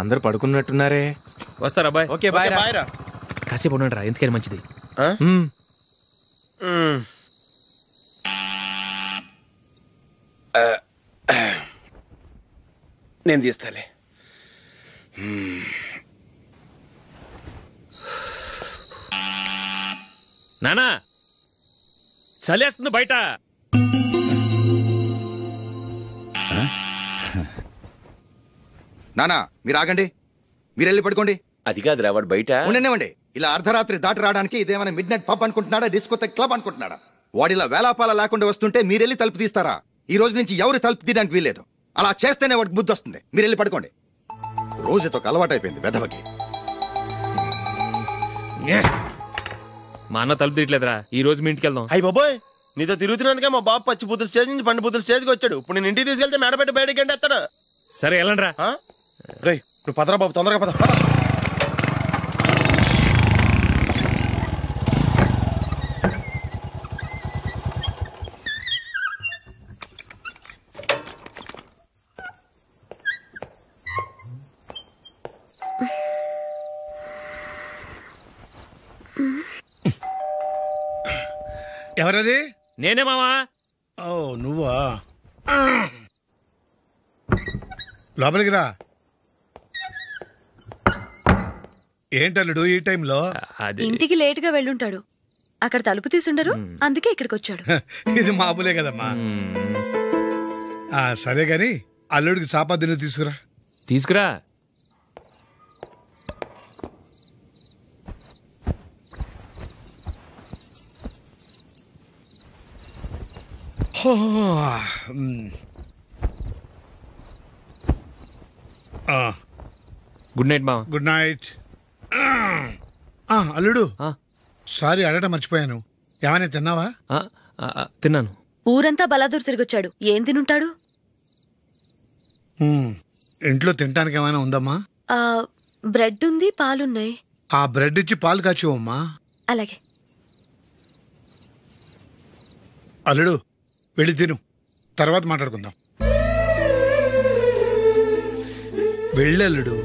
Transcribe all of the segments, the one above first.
అందరూ పడుకున్నట్టున్నారే. వస్తారా bye? Okay bye రా. కాసేపు ఉన్నాడు రా, ఎందుకని మంచిది. నేను తీస్తాలే. నానా చలేస్తుంది బయట. నానా మీరు ఆగండి, మీరు వెళ్ళి పడుకోండి. అది కాదురా వాడు బయట ఉండనివ్వండి. ఇలా అర్ధరాత్రి దాటి రావడానికి ఇదేమైనా మిడ్ నైట్ పబ్ అనుకుంటున్నాడా, డిస్కోతే క్లబ్ అనుకుంటున్నాడా? వాడిలా వేలాపాల లేకుండా వస్తుంటే మీరెళ్ళి తలుపు తీస్తారా? ఈ రోజు నుంచి ఎవరు తలుపు తీయడానికి వీల్లేదు. అలా చేస్తేనే వాడికి బుద్ధి వస్తుంది. మీరు వెళ్ళి పడుకోండి. రోజుతో అలవాటైపోయింది వెధవకి. మా అన్న తలుపు తీయట్లేదురా, ఈ రోజు మీ ఇంటికి వెళ్దాం. అయ్యి బాబోయ్, నీతో తిరుగుతున్నందుకే మా బాబు పచ్చి బుద్ధుల స్టేజ్ నుంచి పండు బుద్ధుల స్టేజ్కి వచ్చాడు. ఇప్పుడు నేను ఇంటికి తీసుకెళ్తే మేడపెట్టి బయటకి ఎండేస్తాడు. సరే వెళ్ళండి రా. రే నువ్వు పదరా బాబు, తొందరగా పద. ఎవరది? నేనే మావా. ఓ నువ్వా? లోపలికి రా. ఏంటల్లుడు ఈ టైంలో? ఇంటికి లేట్ గా వెళ్ళుంటాడు. అక్కడ తలుపు తీసుండరు, అందుకే ఇక్కడికి వచ్చాడు. ఇది మామూలే కదమ్మా. సరే గాని అల్లుడికి చాపాదిని తీసుకురా. తీసుకురా. గుడ్ నైట్ మావా. Good night. అల్లుడు సారీ అడగటం మర్చిపోయాను. ఏమైనా తిన్నావా? తిన్నాను. ఊరంతా బలాదూర్ తిరిగొచ్చాడు, ఏం తినుంటాడు? ఇంట్లో తినటానికి ఏమైనా ఉందమ్మా? బ్రెడ్ ఉంది, పాలున్నాయి. ఆ బ్రెడ్ ఇచ్చి పాలు కాచివమ్మా. అలాగే. అల్లుడు వెళ్ళి తిను, తర్వాత మాట్లాడుకుందాం. వెళ్ళల్లుడు.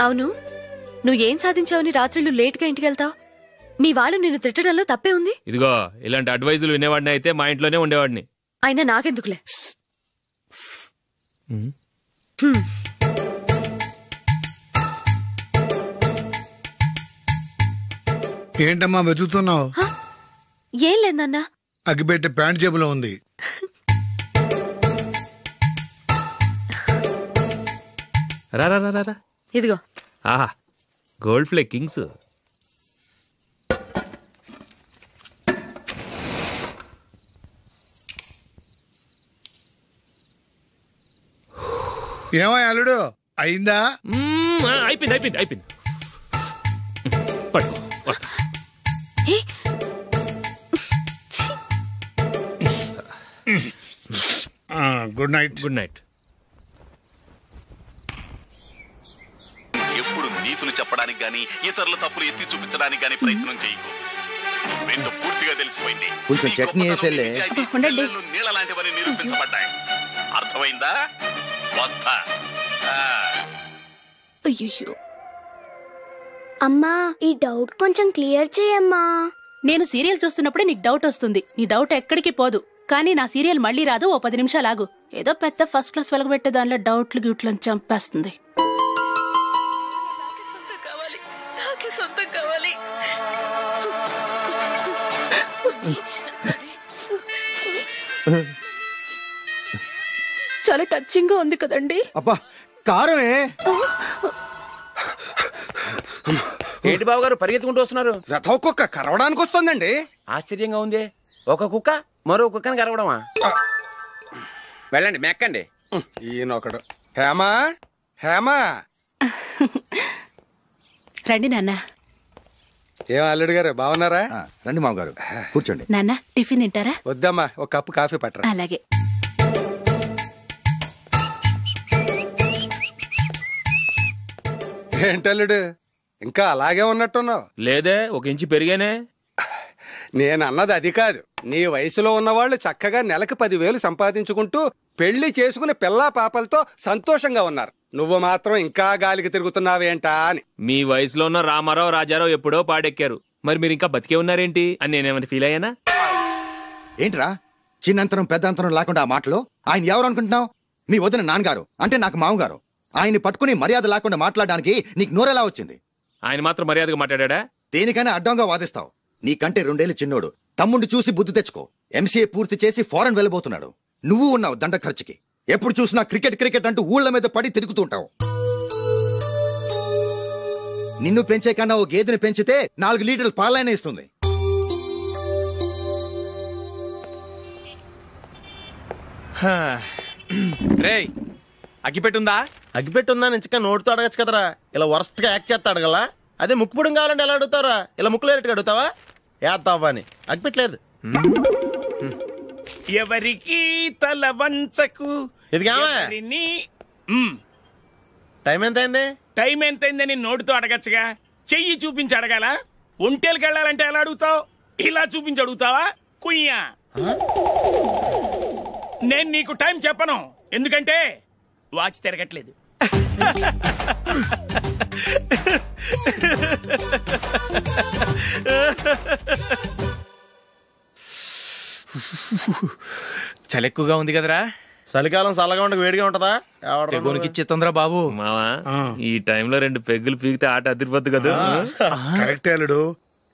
అవును, నువ్వేం సాధించావని రాత్రులు లేట్గా ఇంటికి వెళ్తావు? మీ వాళ్ళు నిన్ను తిట్టడంలో తప్పే ఉంది? ఇదిగో ఇలాంటి అడ్వైజులు వినేవాడిని అయితే మా ఇంట్లోనే ఉండేవాడిని. అయినా నాకెందుకులే. ఏంటమ్మా వెతుకుతున్నావు? ఏం లేదన్నా. అగ్గిపెట్టె ప్యాంట్ జేబులో ఉంది. రా రా రా రా. ఇదిగో. ఆహా, గోల్డ్ ఫ్లే కింగ్స్. ఏమో అల్లుడు అయిందా? అయిపోయింది అయిపోయింది అయిపోయింది. పట్టుకో వస్తా. Good night. Good night. ఎప్పుడు నీతులు చెప్పడానికి గాని ఇతరుల తప్పులు ఎత్తి చూపించడానికి గాని ప్రయత్నం చేయకు. రెండు పూర్తిగా తెలిసిపోయింది. కొంచెం చట్నీ వేసేలే. నీళ్ళ లాంటివని నిరూపించబడ్డాయి. అర్థమైందా? వస్తా. అయ్యో అమ్మా, ఈ డౌట్ కొంచెం క్లియర్ చేయమ్మా. నేను సీరియల్ చూస్తున్నప్పుడే నీకు డౌట్ వస్తుంది. నీ డౌట్ ఎక్కడికి పోదు. కానీ నా సీరియల్ మళ్ళీ రాదు. ఓ 10 నిమిషాలు ఆగు. ఏదో పెద్ద ఫస్ట్ క్లాస్ వెలగబెట్టే దానిలో డౌట్లు గ్యూట్లను చంపేస్తుంది. చాలా టచింగ్ గా ఉంది కదండి. అబ్బా కారమే. ఏంటి బాబు గారు పరిగెత్తుకుంటూ వస్తున్నారు? రథ కుక్క కరవడానికి వస్తుందండి. ఆశ్చర్యంగా ఉంది. ఒక కుక్క మరో కుక్కని కరవడమా? వెళ్ళండి మెక్కండి. ఈయనొకడు. హేమా హేమా రండి నాన్న. ఏం అల్లుడు గారు బాగున్నారా? రండి మామగారు కూర్చోండి. నాన్న టిఫిన్ తింటారా? వద్దమ్మా, ఒక కప్పు కాఫీ పట్టరా. అలాగే. ఏంటల్లుడు ఇంకా అలాగే ఉన్నట్టున్నావు? లేదే, 1 ఇంచు పెరిగానే. నేను అన్నది అది కాదు. నీ వయసులో ఉన్నవాళ్ళు చక్కగా నెలకు 10,000 సంపాదించుకుంటూ పెళ్లి చేసుకుని పిల్లా పాపలతో సంతోషంగా ఉన్నారు. నువ్వు మాత్రం ఇంకా గాలికి తిరుగుతున్నావేంటా అని. మీ వయసులో ఉన్న రామారావు రాజారావు ఎప్పుడో పాడెక్కారు, మరి మీరు ఇంకా బతికే ఉన్నారేంటి అని నేనేమైనా ఫీల్ అయ్యానా? ఏంట్రా చిన్నంతరం పెద్దంతరం లేకుండా ఆ మాటలు? ఆయన ఎవరు అనుకుంటున్నావు? మీ వదిన నాన్నగారు, అంటే నాకు మామగారు. ఆయన్ని పట్టుకుని మర్యాద లేకుండా మాట్లాడడానికి నీకు నోరెలా వచ్చింది? ఆయన మాత్రం మర్యాదగా మాట్లాడా? దేనికైనా అడ్డంగా వాదిస్తావు. నీకంటే 2 ఏళ్లు చిన్నోడు. తమ్ముడు చూసి బుద్ధి తెచ్చుకో. ఎంసీఏ పూర్తి చేసి ఫారెన్ వెళ్ళబోతున్నాడు. నువ్వు ఉన్నావు దండ ఖర్చుకి. ఎప్పుడు చూసినా క్రికెట్ క్రికెట్ అంటూ ఊళ్ల మీద పడి తిరుగుతుంటావు. నిన్ను పెంచే కన్నా ఓ గేదెని పెంచితే 4 లీటర్లు పాలైన ఇస్తుంది. రేయ్, అగ్గిపెట్టుందా? అగ్గిపెట్టుందా నుంచి నోటితో అడగచ్చు కదరా. ఇలా వరస్ట్ గా యాక్ట్ చేస్తా అడగలా? అదే ముక్కుపుడు కావాలంటే ఎలా అడుగుతారా? ఇలా ముక్కులేటట్టు అడుగుతావా? ఏత్తావా అని. అగ్గిపెట్టలేదు. ఎవరికి తల వంచకు. ఇది టైం ఎంతైంది? టైం ఎంతైందని నోటితో అడగచ్చుగా, చెయ్యి చూపించి అడగాల? ఒంటేలకు వెళ్ళాలంటే ఎలా అడుగుతావు? ఇలా చూపించి అడుగుతావా? కుయ్యా, నేను నీకు టైం చెప్పను, ఎందుకంటే వాచ్ తిరగట్లేదు. చలి ఎక్కువగా ఉంది కదరా. చలికాలం చల్లగా ఉండక వేడిగా ఉంటదా? ఇచ్చేతుందిరా బాబు. మావా, ఈ టైంలో 2 పెగ్గులు పీకితే ఆట అదిరిపోద్దు కదా. కరెక్ట్ అల్లుడు,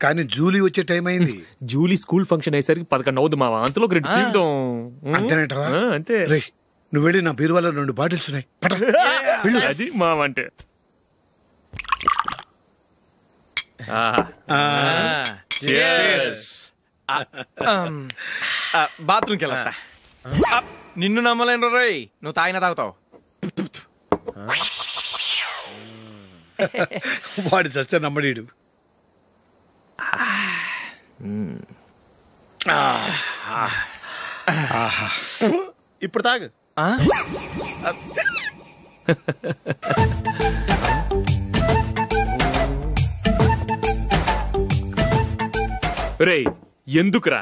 కానీ జూలీ వచ్చే టైం అయింది. జూలీ స్కూల్ ఫంక్షన్ అయ్యేసరికి 11 అవుద్ది మావా. అంతలో 2 పీకుదాం. అంతేనేటవా? అంతే. నువ్వు వెళ్ళి నా బీరువాలో 2 బాటిల్స్ ఉన్నాయి. అది మావా అంటే. బాత్రూమ్కి వెళ్ళా. నిన్ను నమ్మలేను రోయ్, నువ్వు తాగినా తాగుతావు. వాడి చస్తే నమ్మడీడు. ఇప్పుడు తాగు. రేయ్, ఎందుకురా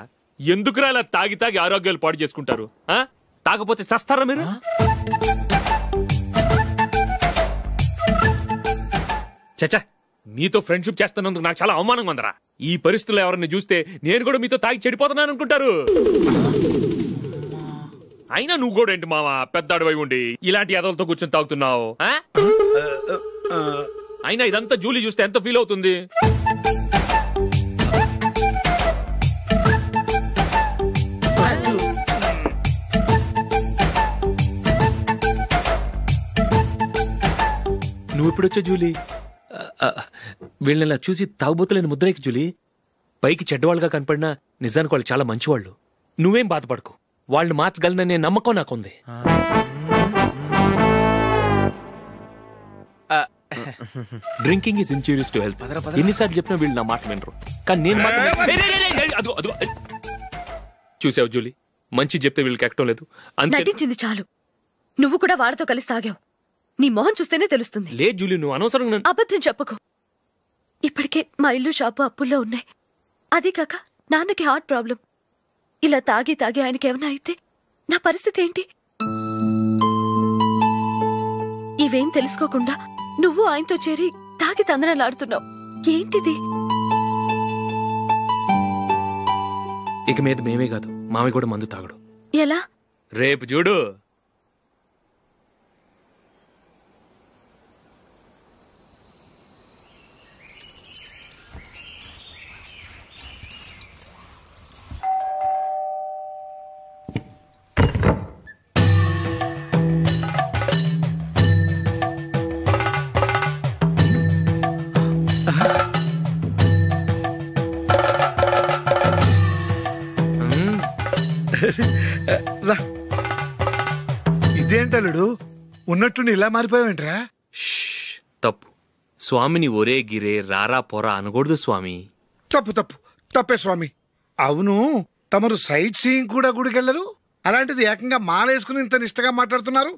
ఇలా తాగి తాగి ఆరోగ్యాలు పాడు చేసుకుంటారు? తాగపోతే చస్తారా మీరు? చచ్చా, మీతో ఫ్రెండ్షిప్ చేస్తున్నందుకు నాకు చాలా అవమానంగా ఉందరా. ఈ పరిస్థితుల్లో ఎవరిని చూస్తే నేను కూడా మీతో తాగి చెడిపోతున్నాను అనుకుంటారు. అయినా నువ్వు కూడా ఏంటి మావా, పెద్ద అడవై ఉండి ఇలాంటి ఎదలతో కూర్చొని తాగుతున్నావు? అయినా ఇదంతా జూలీ చూస్తే ఎంత ఫీల్ అవుతుంది? నువ్వు ఎప్పుడొచ్చా జూలీ? వీళ్ళని చూసి తాగుబోతులేని ముద్రేకి జూలీ. పైకి చెడ్డవాళ్ళుగా కనపడినా నిజానికి వాళ్ళు చాలా మంచివాళ్ళు. నువ్వేం బాధపడకు, వాళ్ళని మార్చగలననే నమ్మకం నాకుంది. Drinking is injurious to health. ఎన్నిసార్లు చెప్పినా వీళ్ళు నా మాట వినరు, కానీ నేను మాత్రం. చూసావు జూలీ, మంచి చెప్తే వీళ్ళకి ఎక్కడం లేదు. నటించింది చాలు. నువ్వు కూడా వాడితో కలిసి తాగావు. నీ మొహం చూస్తేనే తెలుస్తుంది. లేదు జూలీ, నువ్వు అనవసరంగా అబద్ధం చెప్పకు. ఇప్పటికే మా ఇల్లు షాపు అప్పుల్లో ఉన్నాయి. అదీ కాక నాన్నకి హార్ట్ ప్రాబ్లం. ఇలా తాగి తాగి ఆయనకి ఏమైనా అయితే నా పరిస్థితి ఏంటి? ఇవేం తెలుసుకోకుండా నువ్వు ఆయనతో చేరి తాగి తందనలాడుతున్నావు. ఏంటిది? ఇక మీద మేమే కాదు, మావి కూడా మందు తాగడు. ఎలా? రేపు చూడు. ఇదేంటలుడు, ఉన్నట్టు ఇలా మారిపోయావేంట్రా? తప్పు. స్వామిని ఒరే గిరే రారా పొరా అనకూడదు స్వామి. తప్పే స్వామి. అవును, తమరు సైట్ సీయింగ్ కూడా గుడికెళ్ళరు, అలాంటిది ఏకంగా మాలేసుకుని ఇంత నిష్టగా మాట్లాడుతున్నారు.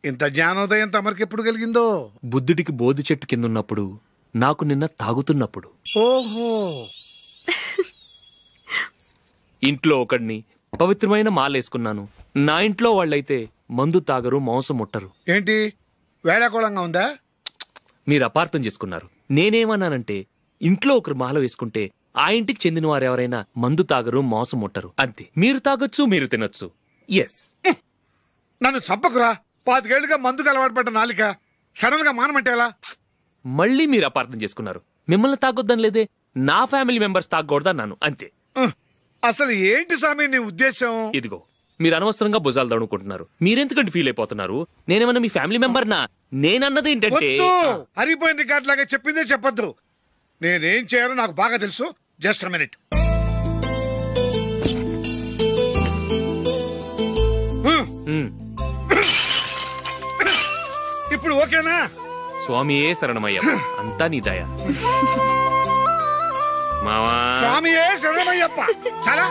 ఇంత జ్ఞానోదయం తమరికి ఎప్పుడు కలిగిందో? బుద్ధుడికి బోధి చెట్టు కింద ఉన్నప్పుడు, నాకు నిన్న తాగుతున్నప్పుడు. ఓహో. ఇంట్లో ఒకడిని పవిత్రమైన మాలేసుకున్నాను. నా ఇంట్లో వాళ్ళైతే మందు తాగరు, మాంసం ముట్టరు. ఏంటి వేళాకోళంగా ఉందా? మీరు అపార్థం చేసుకున్నారు. నేనేమన్నానంటే, ఇంట్లో ఒకరు మాల వేసుకుంటే ఆ ఇంటికి చెందిన వారు ఎవరైనా మందు తాగరు, మాంసం ముట్టరు, అంతే. మీరు తాగొచ్చు, మీరు తినొచ్చు. ఎస్. నన్ను చంపకురా. 5 ఏళ్లుగా మందుకు అలవాటు పడ్డ నాలిక సడన్ గా మానమంటే ఎలా? మళ్ళీ మీరు అపార్థం చేసుకున్నారు. మిమ్మల్ని తాగొద్దని లేదే, నా ఫ్యామిలీ మెంబర్స్ తాగకూడదన్నాను, అంతే. అసలు ఏంటి స్వామి నీ ఉద్దేశం? ఇదిగో, మీరు అనవసరంగా భుజాలు దడుకుంటున్నారు. మీరెందుకంటే ఫీల్ అయిపోతున్నారు? నేనేమన్నా మీ ఫ్యామిలీ మెంబర్నా? నేనన్నది ఏంటంటే, హరిపోయిన రికార్డ్ లాగా చెప్పిందే చెప్పొద్దు. నేనేం చేయాలో నాకు బాగా తెలుసు. Just a minute. ఇప్పుడు ఓకేనా? స్వామియే శరణమయ్యప్ప, అంతా నీ దయ. మావా, స్వామియే శరణమయ్యప్ప. చాలా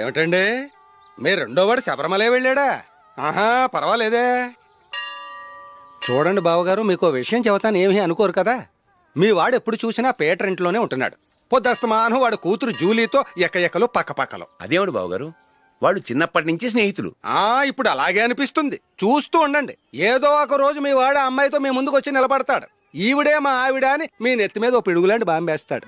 ఏమిటండి, మీ రెండోవాడు శబరిమలే వెళ్ళాడా? ఆహా, పర్వాలేదే. చూడండి బావగారు, మీకు విషయం చెబుతాను, ఏమీ అనుకోరు కదా. మీ వాడు ఎప్పుడు చూసినా పేటరింట్లోనే ఉంటున్నాడు. పొద్దస్తమానం వాడు కూతురు జూలీతో ఎక్కలు పక్కపక్కలు. అదేమిడు బావగారు, వాడు చిన్నప్పటి నుంచి స్నేహితులు. ఇప్పుడు అలాగే అనిపిస్తుంది. చూస్తూ ఉండండి, ఏదో ఒక రోజు మీ వాడు అమ్మాయితో మీ ముందుకు వచ్చి నిలబడతాడు. ఈవిడే మా ఆవిడ అని మీ నెత్తి మీద ఓ పిడుగులాంటి బాంబేస్తాడు.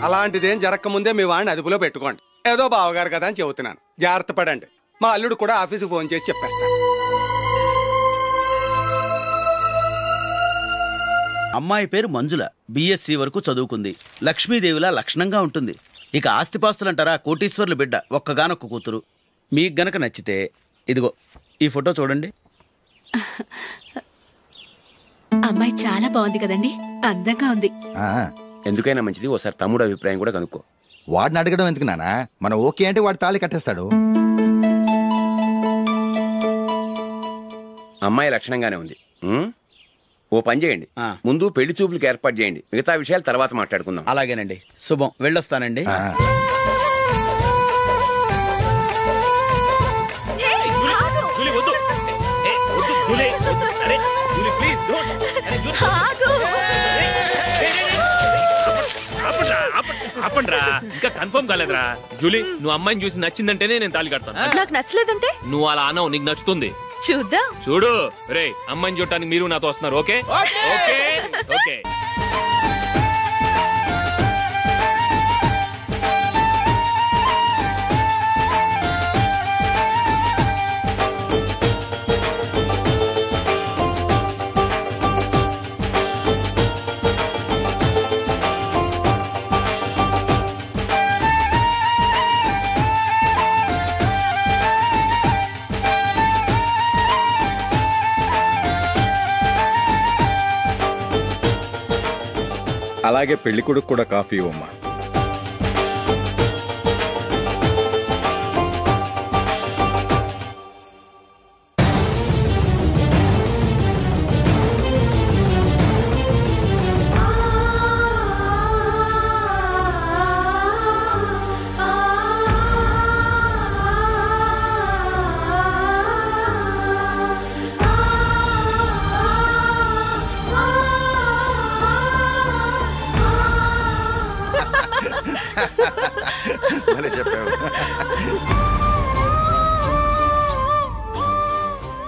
అలాంటిదేం జరగకముందే మీ వాడిని అదుపులో పెట్టుకోండి. ఏదో బావగారు కదా అని చెబుతున్నాను, జాగ్రత్త పడండి. మా అల్లుడు కూడా ఆఫీసుకు ఫోన్ చేసి చెప్పేస్తాను. అమ్మాయి పేరు మంజుల, బిఎస్సి వరకు చదువుకుంది. లక్ష్మీదేవిలా లక్షణంగా ఉంటుంది. ఇక ఆస్తిపాస్తులంటారా, కోటీశ్వర్ల బిడ్డ, ఒక్కగానొక్క కూతురు. మీకు గనక నచ్చితే ఇదిగో ఈ ఫోటో చూడండి. అమ్మాయి చాలా బాగుంది కదండి, అందంగా ఉంది. ఎందుకైనా మంచిది ఓసారి తమ్ముడు అభిప్రాయం కూడా కనుక్కో. వాడిని అడగడం ఎందుకు నానా? మనం ఓకే అంటే వాడు తాళి కట్టేస్తాడు. అమ్మాయి లక్షణంగానే ఉంది. ఓ పని చేయండి, ముందు పెళ్లి చూపులకు ఏర్పాటు చేయండి, మిగతా విషయాలు తర్వాత మాట్లాడుకుందాం. అలాగేనండి. శుభం, వెళ్ళొస్తానండి. ఆపండ్రా, ఇంకా కన్ఫర్మ్ కాలేదురా. జూలీ, నువ్వు అమ్మాయిని చూసి నచ్చిందంటేనే నేను తాళి కడతాను. నాకు నచ్చలేదంటే? నువ్వు అలా అనవు, నీకు నచ్చుతుంది. చూద్దాం. చూడు రే, అమ్మాయిని చూడటానికి మీరు నాతో వస్తున్నారు. Okay okay okay. అలాగే పెళ్లి కొడుకు కూడా కాఫీ ఇవ్వమ్మా.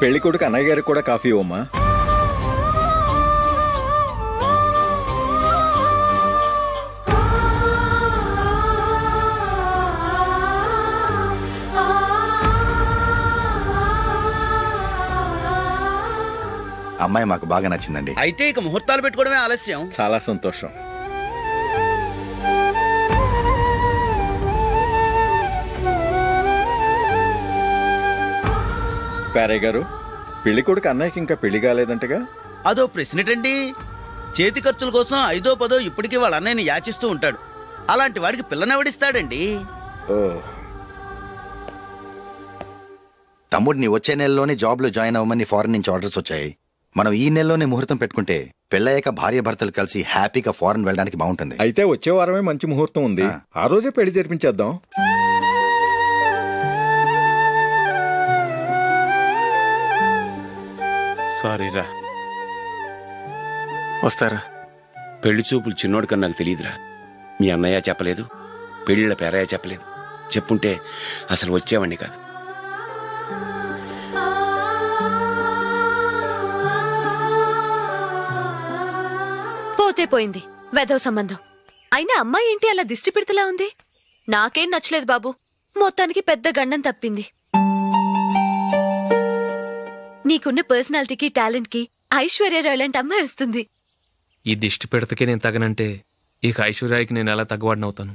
పెళ్లి కొడుకు అన్నయ్య గారికి కూడా కాఫీ ఇవ్వమ్మా. అమ్మాయి మాకు బాగా నచ్చిందండి. అయితే ఇక ముహూర్తాలు పెట్టుకోవడమే ఆలస్యం. చాలా సంతోషం. పేరయ్య గారు, పెళ్లి కొడుకు అన్నయ్యకి ఇంకా పెళ్లి కాలేదంటగా? అదో ప్రశ్నటండి. చేతి ఖర్చుల కోసం 5దో 10దో ఇప్పటికీ వాళ్ళ అన్నయ్యని యాచిస్తూ ఉంటాడు. అలాంటి వాడికి పిల్లనెవడిస్తాడండి? ఓ, తమ్ముడిని వచ్చే నెలలోనే జాబ్లో జాయిన్ అవ్వమని ఫారెన్ నుంచి ఆర్డర్స్ వచ్చాయి. మనం ఈ నెలలోనే ముహూర్తం పెట్టుకుంటే పెళ్ళయ్యాక భార్య భర్తలు కలిసి హ్యాపీగా ఫారెన్ వెళ్ళడానికి బాగుంటుంది. అయితే వచ్చే వారమే మంచి ముహూర్తం ఉంది, ఆ రోజే పెళ్లి జరిపించేద్దాం. సారీరా. వస్తారా? పెళ్లి చూపులు చిన్నోడు కన్నా నాకు తెలియదురా. మీ అన్నయ్య చెప్పలేదు, పెళ్ళిళ్ళ పేరయ్య చెప్పలేదు. చెప్పుంటే అసలు వచ్చేవాడిని కాదు. పోతే పోయింది వెధవ సంబంధం. అయినా అమ్మాయి ఏంటి అలా దిష్టి పెడతలా ఉంది? నాకేం నచ్చలేదు బాబు. మొత్తానికి పెద్ద గండం తప్పింది. నీకున్న పర్సనాలిటీకి టాలెంట్ కి ఐశ్వర్యరాయ్ లాంటి అమ్మాయి వస్తుంది. ఈ దిష్టి పెడతకే నేను తగనంటే ఇక ఐశ్వర్యాకి నేను ఎలా తగ్గవాడినవుతాను?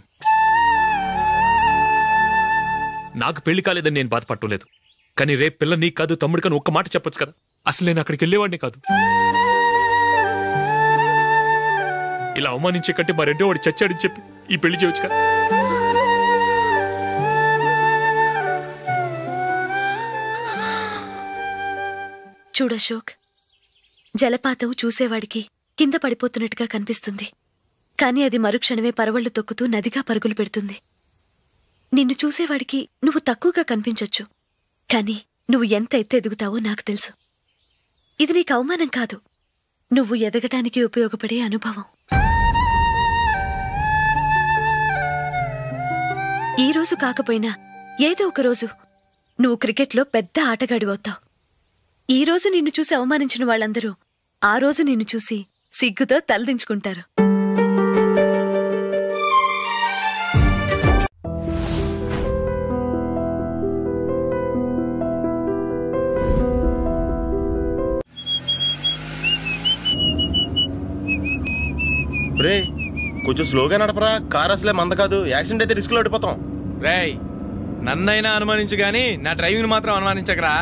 నాకు పెళ్లి కాలేదని నేను బాధపట్టలేదు, కానీ రేపు పిల్ల నీకు కాదు తమ్ముడు కానీ ఒక్క మాట చెప్పొచ్చు కదా. అసలు నేను అక్కడికి వెళ్ళేవాడిని కాదు. ఇలా అవమానించే కంటే మా రెండో వాడు చచ్చాడని చెప్పి ఈ పెళ్లి చేయొచ్చు కదా. చూడశోక్, జలపాతం చూసేవాడికి కింద పడిపోతున్నట్టుగా కనిపిస్తుంది, కానీ అది మరుక్షణమే పరవళ్లు తొక్కుతూ నదిగా పరుగులు పెడుతుంది. నిన్ను చూసేవాడికి నువ్వు తక్కువగా కనిపించొచ్చు, కానీ నువ్వు ఎంత ఎత్తు ఎదుగుతావో నాకు తెలుసు. ఇది నీకు అవమానం కాదు, నువ్వు ఎదగటానికి ఉపయోగపడే అనుభవం. ఈ రోజు కాకపోయినా ఏదో ఒక రోజు నువ్వు క్రికెట్లో పెద్ద ఆటగాడివవుతావు. ఈ రోజు నిన్ను చూసి అవమానించిన వాళ్ళందరూ ఆ రోజు నిన్ను చూసి సిగ్గుతో తలదించుకుంటారు. రే కొంచెం స్లోగా నడపరా, కార్ అసలే మంద కాదు. యాక్సిడెంట్ అయితే రిస్క్ లో ఓడిపోతాం. రేయ్, నన్నైనా అనుమానించు గాని నా డ్రైవింగ్ మాత్రం అనుమానించకరా.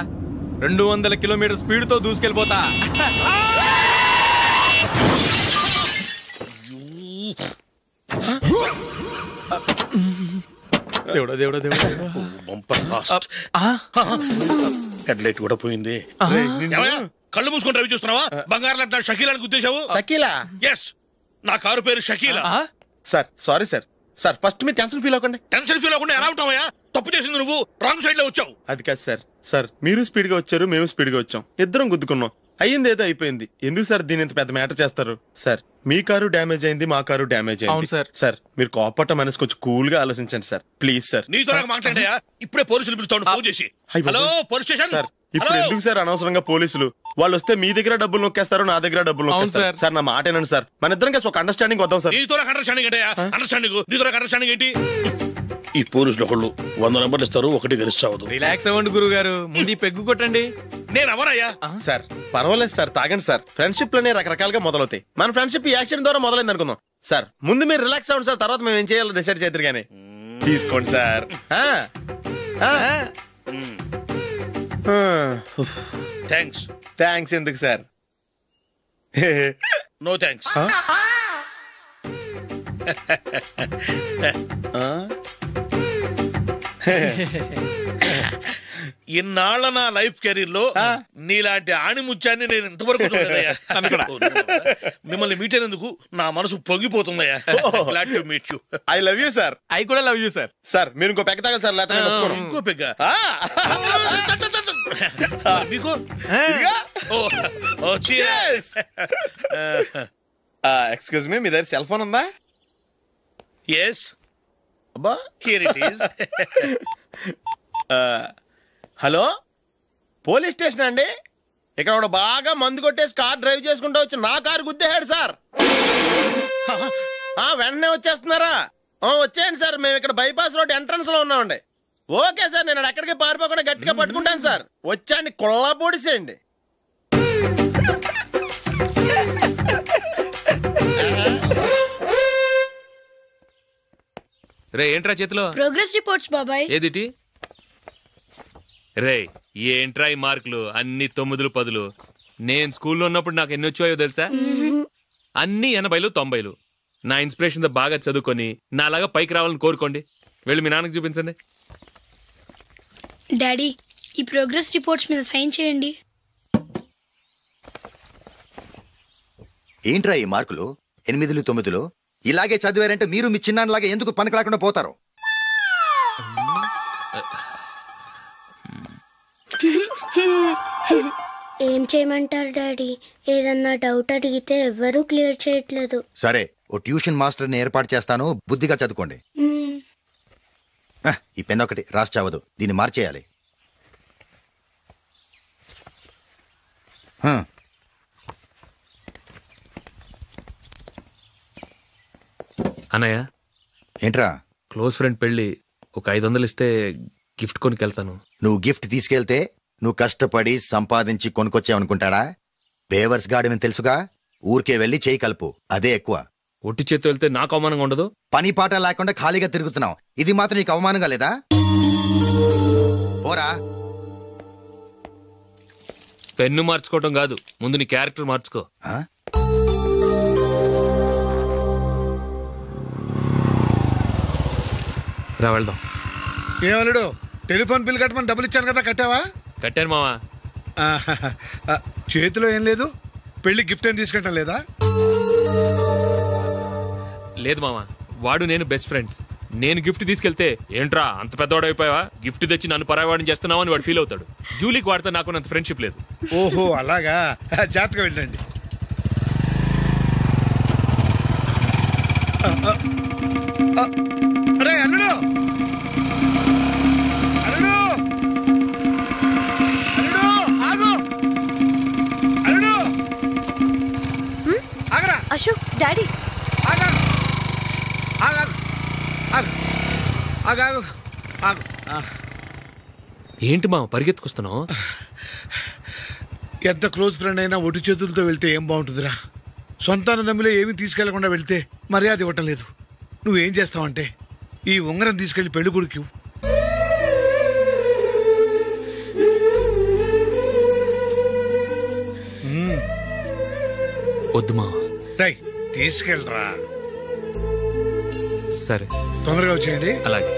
200 కిలోమీటర్ స్పీడ్ తో దూసుకెళ్ళిపోతా. దేవుడా దేవుడా దేవుడా, హెడ్ లైట్ కూడా పోయింది. కళ్ళు మూసుకొని రవి చూస్తున్నావా? బంగారం లాంటి షకీలాని గుద్దేశావు. షకీలా? ఎస్, నా కారు పేరు Shakeela. Sir sorry sir. Sir first మీరు టెన్షన్ ఫీల్ అవ్వకండి. టెన్షన్ ఫీల్ అవ్వకుండా ఎలా ఉంటావయ్యా? తప్పు చేసింది నువ్వు, రాంగ్ సైడ్ లో వచ్చావు. అది కాదు సార్. సార్ మీరు స్పీడ్ గా వచ్చారు, మేము స్పీడ్ గా వచ్చాం, ఇద్దరం గుద్దుకున్నాం. అయ్యింది ఏదో అయిపోయింది. ఎందుకు సార్ దీని ఇంత పెద్ద మ్యాటర్ చేస్తారు? సార్ మీ కారు డ్యామేజ్ అయింది, మా కారు డ్యామేజ్ అయింది. సార్ మీరు కోపట్ట మనసు కొంచెం కూల్ గా ఆలోచించండి సార్, ప్లీజ్ సార్. నీతో నాకు మాట్లాడాయా? ఇప్పుడే పోలీసులు పిలుస్తాను, ఫోన్ చేసి. Hello police station. సార్ ఇప్పుడు ఎందుకు సార్ అనవసరంగా పోలీసులు? వాళ్ళు వస్తే మీ దగ్గర డబ్బులు నొక్కేస్తారు, నా దగ్గర డబ్బులు నొక్కేస్తారు. సార్ నా మాట ఏనండి సార్, మన ఇద్దరం కలిసి ఒక అండర్స్టాండింగ్ వద్దాం సార్. నీతో నాకు అండర్స్టాండింగ్ ఏంటయ్యా? అండర్స్టాండింగ్ నీతో నాకు అండర్స్టాండింగ్ ఏంటి? ఈ పోలీసులు ఒకళ్ళు 100 నెంబర్లు ఇస్తారు, ఒకటి గెలుస్తావదు. రిలాక్స్ అవ్వండి గురువు గారు, ముందు పెగ్గు కొట్టండి. నేను ఎవరయ్యా? సార్ పర్వాలేదు సార్, తాగండి సార్. ఫ్రెండ్షిప్ లోనే రకరకాలుగా మొదలవుతాయి. మన ఫ్రెండ్షిప్ ఈ యాక్సిడెంట్ ద్వారా మొదలైంది అనుకుందాం. సార్ ముందు మీరు రిలాక్స్ అవ్వండి సార్, తర్వాత మేము ఏం చేయాలో డిసైడ్ చేద్దరు కానీ. తీసుకోండి సార్. థ్యాంక్స్. థ్యాంక్స్ ఎందుకు సార్? No thanks. ఇన్నాళ్ళ నా లైఫ్ కెరీర్ లో నీలాంటి ఆణిముత్యాన్ని నేను ఇంతవరకు చూడలేదయ్యా. మిమ్మల్ని మీట్ అయినందుకు నా మనసు పొంగిపోతుందయ్యా. Glad to meet you. I love you sir. I కూడా లవ్ యూ సార్. సార్ మీరు ఇంకో పెగ్గ తాగాలి సార్, లేకపోతే ఇంకో పెగ్గ మీకు. ఎక్స్క్యూజ్ మీ, మీ దగ్గర సెల్ ఫోన్ ఉందా? ఎస్. అబ్బా, here it is. Hello, police station అండి. ఇక్కడ ఒకడు బాగా మందు కొట్టేసి కార్ డ్రైవ్ చేసుకుంటూ వచ్చి నా కారు గుద్దేశాడు సార్. వెంటనే వచ్చేస్తున్నారా? వచ్చేయండి సార్, మేము ఇక్కడ బైపాస్ రోడ్ ఎంట్రన్స్ లో ఉన్నామండి. ఓకే సార్, నేను ఎక్కడికి పారిపోకుండా గట్టిగా పట్టుకుంటాను సార్. వచ్చాండి, కుళ్ళ పొడిసేయండి. రే ఏంట్రా చేతిలో? ప్రోగ్రెస్ రిపోర్ట్స్ బాబాయ్. ఏదిటి? రే ఏంట్రా ఈ మార్కులు అన్ని 9, 10? నేను స్కూల్లో ఉన్నప్పుడు నాకు ఎన్ని వచ్చాయో తెలుసా? అన్ని 80, 90. నా ఇన్స్పిరేషన్ తో బాగా చదువుకొని నాలాగా పైకి రావాలని కోరుకోండి. వెళ్ళి మీ నాన్నకి చూపించండి. డాడీ, ఈ ప్రోగ్రెస్ రిపోర్ట్స్ మీద సైన్ చేయండి. ఏంట్రా ఈ మార్కులు 8, 9? ఇలాగే చదివారంటే మీరు మీ చిన్నాన్నలాగా ఎందుకు పనికిలాకుండా పోతారు? ఏం చేయమంటారు డాడీ? ఏదన్నా డౌట్ అడిగితే ఎవ్వరూ క్లియర్ చేయట్లేదు. సరే, ఓ ట్యూషన్ మాస్టర్ని ఏర్పాటు చేస్తాను, బుద్ధిగా చదువుకోండి. ఈ పెన్ ఒకటి రాసి చావదు, దీన్ని మార్చేయాలి. అన్నయ్య, ఏంట్రా? క్లోజ్ ఫ్రెండ్ పెళ్లి, ఒక 500 ఇస్తే గిఫ్ట్ కొనుకెళ్తాను. నువ్వు గిఫ్ట్ తీసుకెళ్తే నువ్వు కష్టపడి సంపాదించి కొనుక్కొచ్చావనుకుంటాడా? బేవర్స్ గాడమని తెలుసుగా, ఊరికే వెళ్ళి చేయి కలుపు, అదే ఎక్కువ. ఒట్టి చేత్తో వెళ్తే నాకు అవమానంగా ఉండదు? పని పాట లేకుండా ఖాళీగా తిరుగుతున్నావు, ఇది మాత్రం నీకు అవమానంగా లేదా? పోరా. పెన్ను మార్చుకోవటం కాదు, ముందు నీ క్యారెక్టర్ మార్చుకో. రా వెళ్దాం. ఏమలుడు, టెలిఫోన్ బిల్ కట్టమని డబ్బులు ఇచ్చాను కదా, కట్టావా? కట్టాను మావా. చేతిలో ఏం లేదు, పెళ్లి గిఫ్ట్ ఏం తీసుకుంటాం లేదా? లేదు మావా, వాడు నేను బెస్ట్ ఫ్రెండ్స్. నేను గిఫ్ట్ తీసుకెళ్తే ఏంట్రా అంత పెద్దవాడు అయిపోయావా, గిఫ్ట్ తెచ్చి నన్ను పరాయవాడిని చేస్తున్నావు అని వాడు ఫీల్ అవుతాడు. జూలీకి వాడితే నాకు అంత ఫ్రెండ్షిప్ లేదు. ఓహో అలాగా, జాగ్రత్తగా వెళ్ళండి. అరే అల్లుడు, అల్లుడు, అల్లుడు, ఆగు, అల్లుడు, ఆగరా. అశోక్, డాడీ, ఆగు, ఆగు, ఆగు, ఆగు. ఏంటి మా పరిగెత్తుకొస్తున్నావు? ఎంత క్లోజ్ ఫ్రెండ్ అయినా ఒటి చేతులతో వెళ్తే ఏం బాగుంటుందిరా? సొంతాన నమ్మిలో ఏమీ తీసుకెళ్లకుండా వెళ్తే మర్యాద ఇవ్వటం లేదు. నువ్వేం చేస్తావంటే ఈ ఉంగరం తీసుకెళ్లి పెళ్లి కొడుకు వద్దు మా. తీసుకెళ్ళరా. సరే, తొందరగా వచ్చేయండి. అలాగే.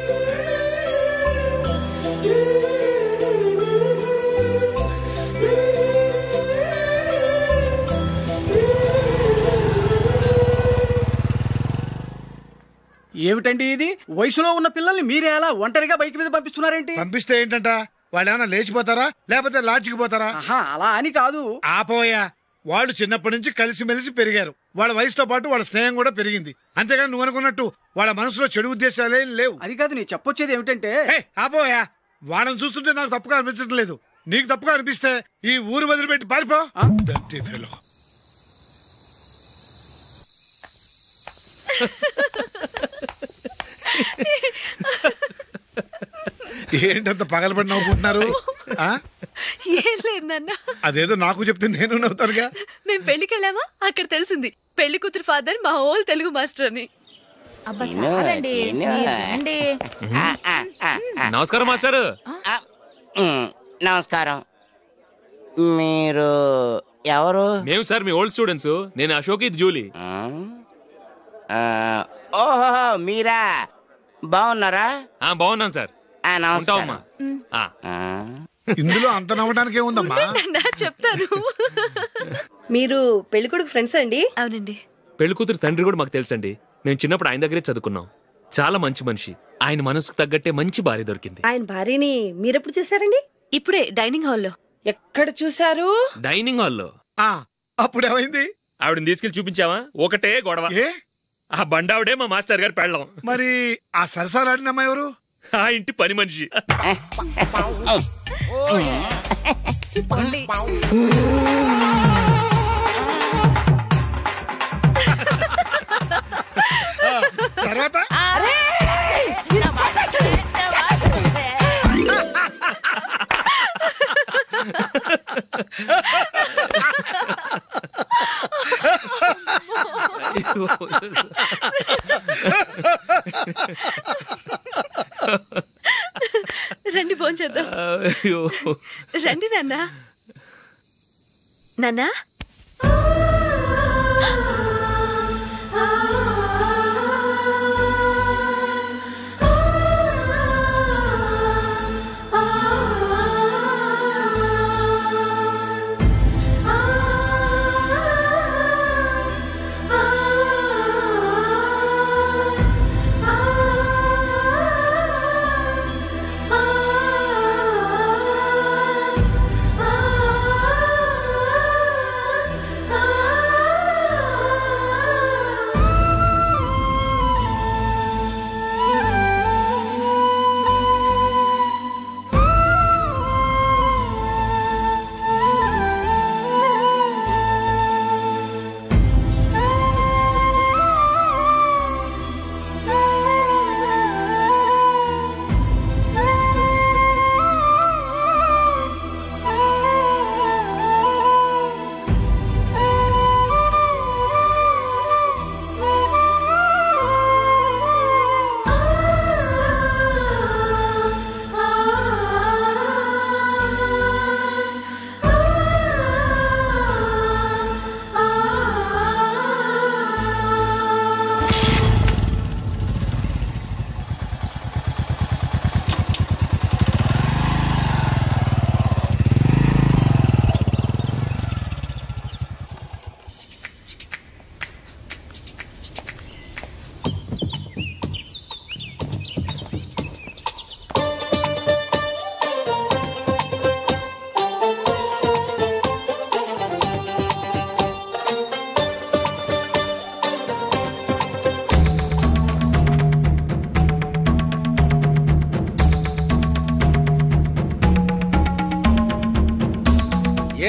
ఏమిటండి ఇది? వయసులో ఉన్న పిల్లల్ని మీరే అలా ఒంటరిగా బైక్ మీద పంపిస్తున్నారేంటి? పంపిస్తే ఏంటంట, వాళ్ళు ఏమైనా లేచిపోతారా లేకపోతే లాడ్జికి పోతారా? అలా అని కాదు. ఆపోయా, వాళ్ళు చిన్నప్పటి నుంచి కలిసిమెలిసి పెరిగారు. వాళ్ళ వయసుతో పాటు వాళ్ళ స్నేహం కూడా పెరిగింది. అంతేగాని నువ్వు అనుకున్నట్టు వాళ్ళ మనసులో చెడు ఉద్దేశాలేం లేవు. అది కాదు, నేను చెప్పొచ్చేది ఏమిటంటే, ఆపోయా, వాళ్ళని చూస్తుంటే నాకు తప్పుగా అనిపించడం లేదు. నీకు తప్పుగా అనిపిస్తే ఈ ఊరు వదిలిపెట్టి పారిపో. ఏంటంత పగలబడి నవ్వుకుంటున్నారు? ఏం లేదు నాన్న, అదేదో నాకు చెప్తే నేను నవ్వుతానుగా. మేము పెళ్లికి వెళ్ళామా, అక్కడ తెలిసింది పెళ్లి కూతురు ఫాదర్ మా హోల్ తెలుగు మాస్టర్ అని. నమస్కారం మాస్టర్. నమస్కారం. మీరు ఎవరు? మేము సార్ మీ ఓల్డ్ స్టూడెంట్స్. నేను అశోక్, ఇది జూలీ. ఓహో మీరా, బాగున్నారా? బాగున్నాను సార్. ఉంటావమ్మా. ఇందులో అంత నవ్వడానికి ఏముందమ్మా? చెప్తాను. మీరు పెళ్ళికొడుకు ఫ్రెండ్స్ అండి? అవునండి. పెళ్లి కూతురు తండ్రి కూడా మాకు తెలుసండి. మేము చిన్నప్పుడు ఆయన దగ్గరే చదువుకున్నాం. చాలా మంచి మనిషి. ఆయన మనసుకు తగ్గట్టే మంచి భార్య దొరికింది. ఆయన భార్యని మీరెప్పుడు చూసారండి? ఇప్పుడే డైనింగ్ హాల్లో. ఎక్కడ చూసారు? డైనింగ్ హాల్లో. అప్పుడు ఏమైంది? ఆవిడని తీసుకెళ్లి చూపించావా? ఒకటే గొడవ. ఆ బండావిడే మా మాస్టర్ గారు పెళ్ళం. మరి ఆ సరసాలాడిన అమ్మాయి ఎవరు? ఆ ఇంటి పని మనిషి. తర్వాత రండి భోంచేద్దాం. రండి నాన్న. నాన్న,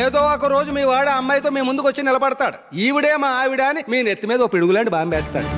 ఏదో ఒక రోజు మీ వాడు అమ్మాయితో మీ ముందుకు వచ్చి నిలబడతాడు. ఈవిడే మా ఆవిడ అని మీ నెత్తి మీద ఓ పిడుగులాంటి బాంబేస్తాడు.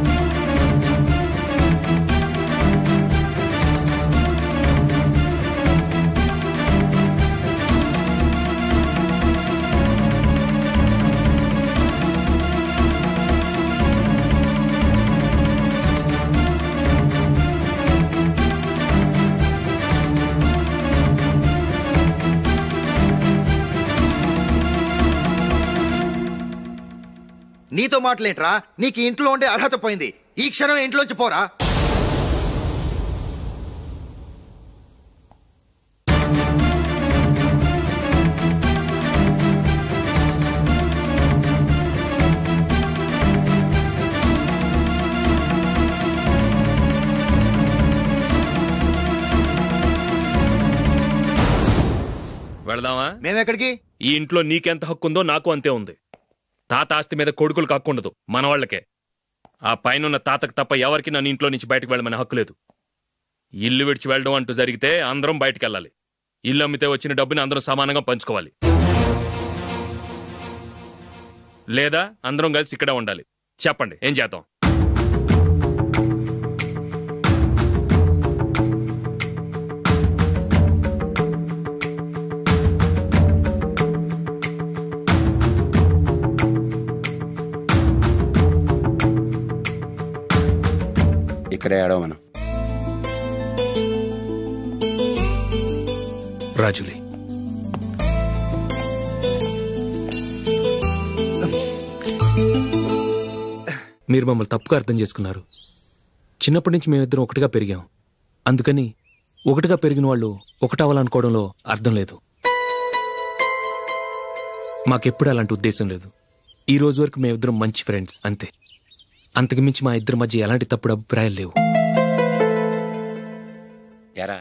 నీతో మాటలేంట్రా? నీకు ఇంట్లో ఉండే అర్హత పోయింది. ఈ క్షణం ఇంట్లోంచి పోరా. వెళదామా? మేమెక్కడికి? ఈ ఇంట్లో నీకెంత హక్కు ఉందో నాకు అంతే ఉంది. తాత ఆస్తి మీద కొడుకులు కాకుండదు, మన వాళ్లకే. ఆ పైన తాతకు తప్ప ఎవరికి నన్ను ఇంట్లో నుంచి బయటకు వెళ్ళమని హక్కు లేదు. ఇల్లు విడిచి వెళ్ళడం అంటూ జరిగితే అందరం బయటకు వెళ్ళాలి. ఇల్లు అమ్మితే వచ్చిన డబ్బుని అందరం సమానంగా పంచుకోవాలి. లేదా అందరం కలిసి ఇక్కడే ఉండాలి. చెప్పండి, ఏం చేద్దాం? ఇక్కడే ఆడమను. రాజులీ, మీరు మమ్మల్ని తప్పుగా అర్థం చేసుకున్నారు. చిన్నప్పటి నుంచి మేమిద్దరం ఒకటిగా పెరిగాం. అందుకని ఒకటిగా పెరిగిన వాళ్ళు ఒకటవ్వాలనుకోవడంలో అర్థం లేదు. మాకెప్పుడు అలాంటి ఉద్దేశం లేదు. ఈ రోజు వరకు మేమిద్దరం మంచి ఫ్రెండ్స్ అంతే. అంతకుమించి మా ఇద్దరి మధ్య ఎలాంటి తప్పుడు అభిప్రాయాలు లేవు. ఎరా